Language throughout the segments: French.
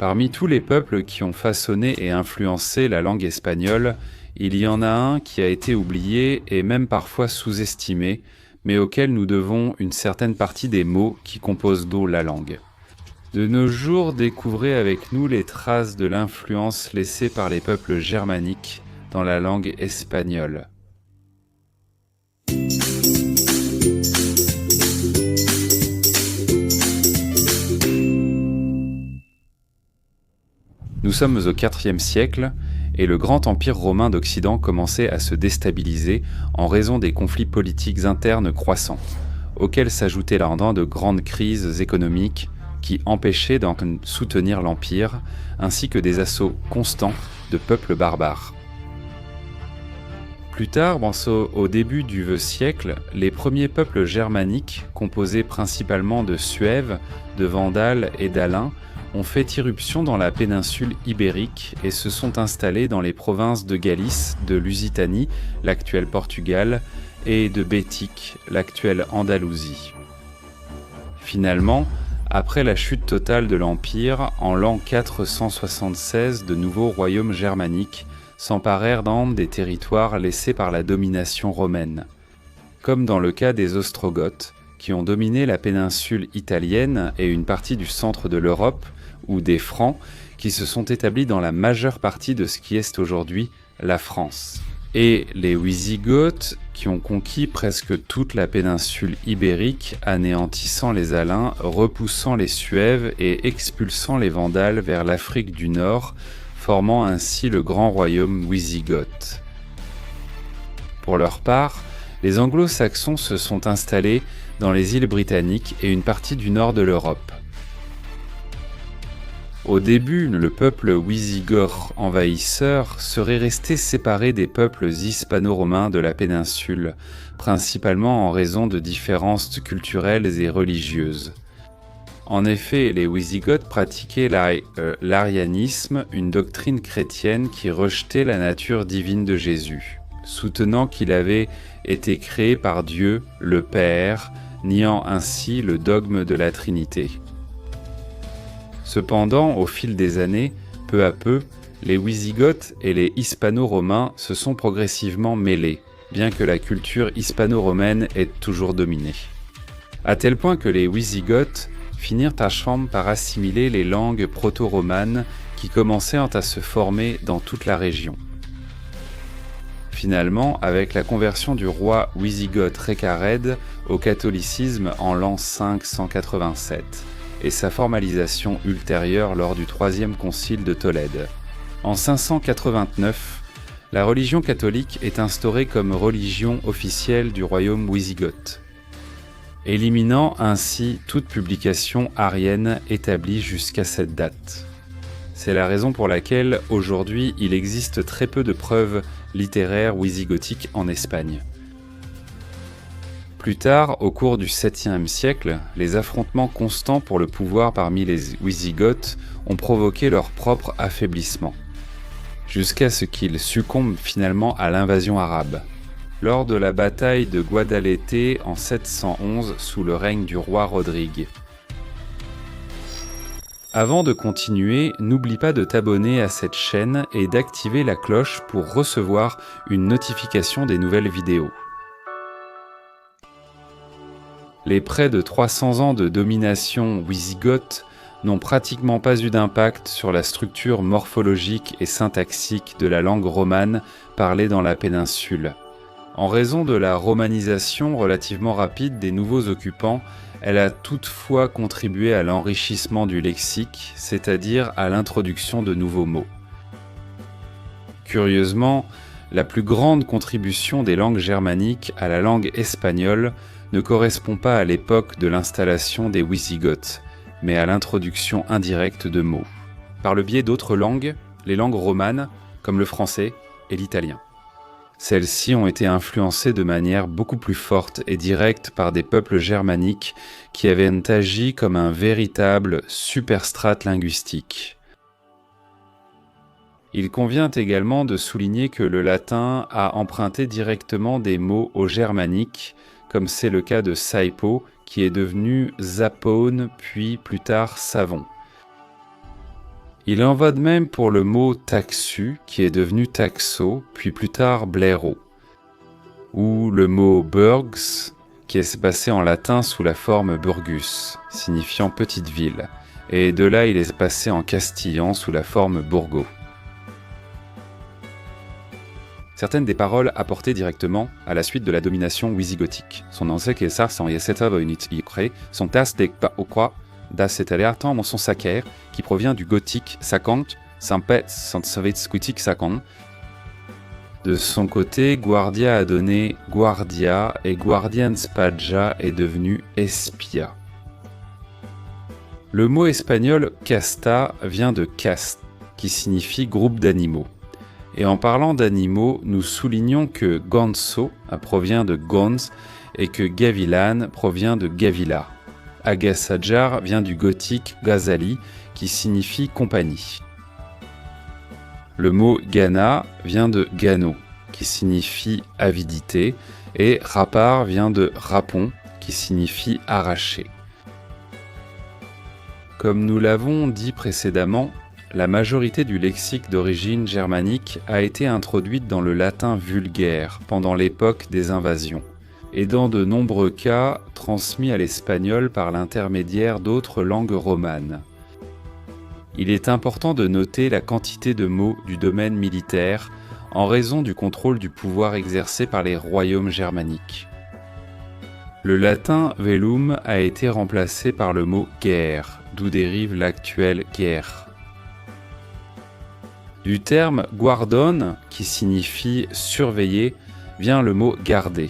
Parmi tous les peuples qui ont façonné et influencé la langue espagnole, il y en a un qui a été oublié et même parfois sous-estimé, mais auquel nous devons une certaine partie des mots qui composent la langue. De nos jours, découvrez avec nous les traces de l'influence laissée par les peuples germaniques dans la langue espagnole. Nous sommes au IVe siècle et le grand empire romain d'Occident commençait à se déstabiliser en raison des conflits politiques internes croissants, auxquels s'ajoutaient l'ardent de grandes crises économiques qui empêchaient d'en soutenir l'empire, ainsi que des assauts constants de peuples barbares. Plus tard, au début du XIe siècle, les premiers peuples germaniques, composés principalement de Suèves, de Vandales et d'Alains, ont fait irruption dans la péninsule ibérique et se sont installés dans les provinces de Galice, de Lusitanie, l'actuel Portugal, et de Bétique, l'actuelle Andalousie. Finalement, après la chute totale de l'Empire, en l'an 476, de nouveaux royaumes germaniques s'emparèrent des territoires laissés par la domination romaine, comme dans le cas des Ostrogoths, qui ont dominé la péninsule italienne et une partie du centre de l'Europe, ou des Francs, qui se sont établis dans la majeure partie de ce qui est aujourd'hui la France. Et les Wisigoths, qui ont conquis presque toute la péninsule ibérique, anéantissant les Alains, repoussant les Suèves et expulsant les Vandales vers l'Afrique du Nord, formant ainsi le grand royaume wisigoth. Pour leur part, les Anglo-Saxons se sont installés dans les îles britanniques et une partie du nord de l'Europe. Au début, le peuple wisigoth envahisseur serait resté séparé des peuples hispano-romains de la péninsule, principalement en raison de différences culturelles et religieuses. En effet, les Wisigoths pratiquaient l'arianisme, une doctrine chrétienne qui rejetait la nature divine de Jésus, soutenant qu'il avait été créé par Dieu, le Père, niant ainsi le dogme de la Trinité. Cependant, au fil des années, peu à peu, les Wisigoths et les hispano-romains se sont progressivement mêlés, bien que la culture hispano-romaine ait toujours dominé. À tel point que les Wisigoths finirent par assimiler les langues proto-romanes qui commencèrent à se former dans toute la région. Finalement, avec la conversion du roi wisigoth Récared au catholicisme en l'an 587, et sa formalisation ultérieure lors du Troisième Concile de Tolède. En 589, la religion catholique est instaurée comme religion officielle du royaume wisigoth, éliminant ainsi toute publication arienne établie jusqu'à cette date. C'est la raison pour laquelle, aujourd'hui, il existe très peu de preuves littéraires wisigothiques en Espagne. Plus tard, au cours du 7e siècle, les affrontements constants pour le pouvoir parmi les Wisigoths ont provoqué leur propre affaiblissement, jusqu'à ce qu'ils succombent finalement à l'invasion arabe, lors de la bataille de Guadalete en 711 sous le règne du roi Rodrigue. Avant de continuer, n'oublie pas de t'abonner à cette chaîne et d'activer la cloche pour recevoir une notification des nouvelles vidéos. Les près de 300 ans de domination wisigothe n'ont pratiquement pas eu d'impact sur la structure morphologique et syntaxique de la langue romane parlée dans la péninsule. En raison de la romanisation relativement rapide des nouveaux occupants, elle a toutefois contribué à l'enrichissement du lexique, c'est-à-dire à l'introduction de nouveaux mots. Curieusement, la plus grande contribution des langues germaniques à la langue espagnole ne correspond pas à l'époque de l'installation des Wisigoths, mais à l'introduction indirecte de mots, par le biais d'autres langues, les langues romanes, comme le français et l'italien. Celles-ci ont été influencées de manière beaucoup plus forte et directe par des peuples germaniques qui avaient agi comme un véritable superstrate linguistique. Il convient également de souligner que le latin a emprunté directement des mots au germanique, comme c'est le cas de saipo, qui est devenu zapone, puis plus tard savon. Il en va de même pour le mot taxu, qui est devenu taxo, puis plus tard blaireau, ou le mot burgs, qui est passé en latin sous la forme burgus, signifiant petite ville, et de là il est passé en castillan sous la forme burgo. Certaines des paroles apportées directement à la suite de la domination wisigothique sont dans ce que ça sont sont tas de paokwa das italiato mon son sacer qui provient du gothique sakant sampet santsavitskutik sakant. De son côté, Guardia a donné Guardia et Guardian Spadja est devenu Espia. Le mot espagnol casta vient de caste, qui signifie groupe d'animaux. Et en parlant d'animaux, nous soulignons que ganso provient de gons et que gavilan provient de gavila. Agasajar vient du gothique gazali qui signifie compagnie. Le mot gana vient de gano qui signifie avidité et rapar vient de rapon qui signifie arracher. Comme nous l'avons dit précédemment, la majorité du lexique d'origine germanique a été introduite dans le latin vulgaire pendant l'époque des invasions, et dans de nombreux cas transmis à l'espagnol par l'intermédiaire d'autres langues romanes. Il est important de noter la quantité de mots du domaine militaire en raison du contrôle du pouvoir exercé par les royaumes germaniques. Le latin velum a été remplacé par le mot guerre, d'où dérive l'actuelle guerre. Du terme guardon, qui signifie surveiller, vient le mot garder.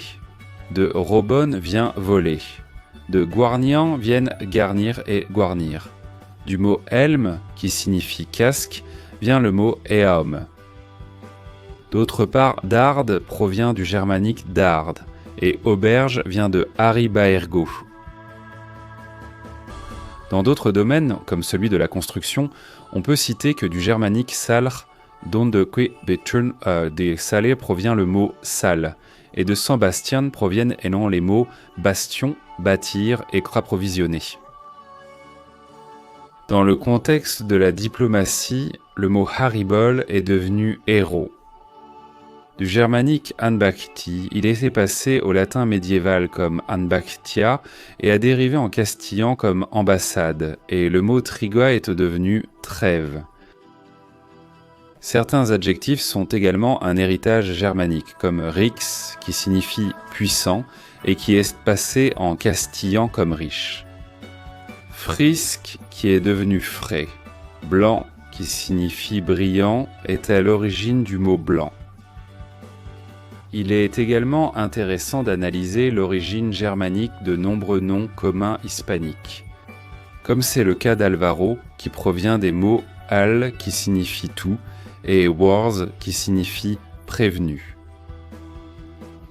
De robon vient voler. De guarnian viennent garnir et guarnir. Du mot helm, qui signifie casque, vient le mot eaum. D'autre part, dard provient du germanique dard, et auberge vient de haribaergo. Dans d'autres domaines, comme celui de la construction, on peut citer que du germanique salr, dont de beturn des salés provient le mot salle, et de San Bastian proviennent et non les mots bastion, bâtir et approvisionner. Dans le contexte de la diplomatie, le mot haribol est devenu héros. Du germanique anbachti, il était passé au latin médiéval comme anbachtia et a dérivé en castillan comme ambassade, et le mot triga est devenu trêve. Certains adjectifs sont également un héritage germanique, comme rix, qui signifie puissant, et qui est passé en castillan comme riche. Frisque, qui est devenu frais. Blanc, qui signifie brillant, est à l'origine du mot blanc. Il est également intéressant d'analyser l'origine germanique de nombreux noms communs hispaniques, comme c'est le cas d'Alvaro, qui provient des mots al, qui signifie tout, et wars, qui signifie prévenu.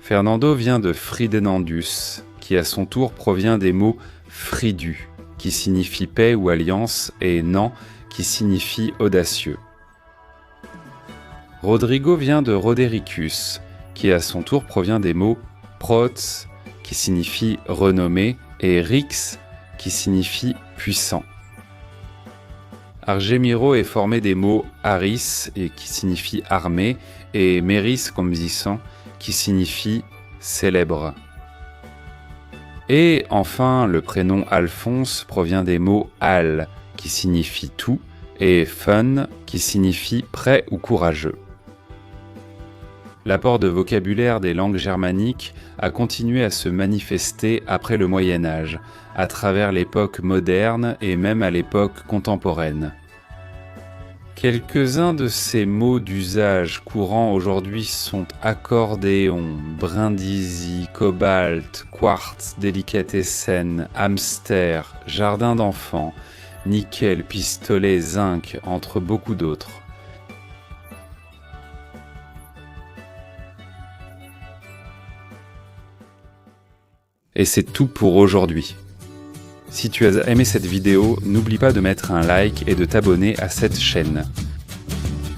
Fernando vient de Fridenandus, qui à son tour provient des mots fridu, qui signifie paix ou alliance, et nan, qui signifie audacieux. Rodrigo vient de Rodericus, qui à son tour provient des mots prots, qui signifie renommé, et rix, qui signifie puissant. Argemiro est formé des mots aris, et qui signifie armée, et meris comme disant, qui signifie célèbre. Et enfin, le prénom Alphonse provient des mots al, qui signifie tout, et fun, qui signifie prêt ou courageux. L'apport de vocabulaire des langues germaniques a continué à se manifester après le Moyen Âge, à travers l'époque moderne et même à l'époque contemporaine. Quelques-uns de ces mots d'usage courant aujourd'hui sont accordéon, brindisi, cobalt, quartz, délicatessen, hamster, jardin d'enfants, nickel, pistolet, zinc, entre beaucoup d'autres. Et c'est tout pour aujourd'hui. Si tu as aimé cette vidéo, n'oublie pas de mettre un like et de t'abonner à cette chaîne.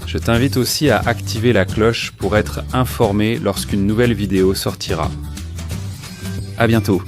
Je t'invite aussi à activer la cloche pour être informé lorsqu'une nouvelle vidéo sortira. À bientôt.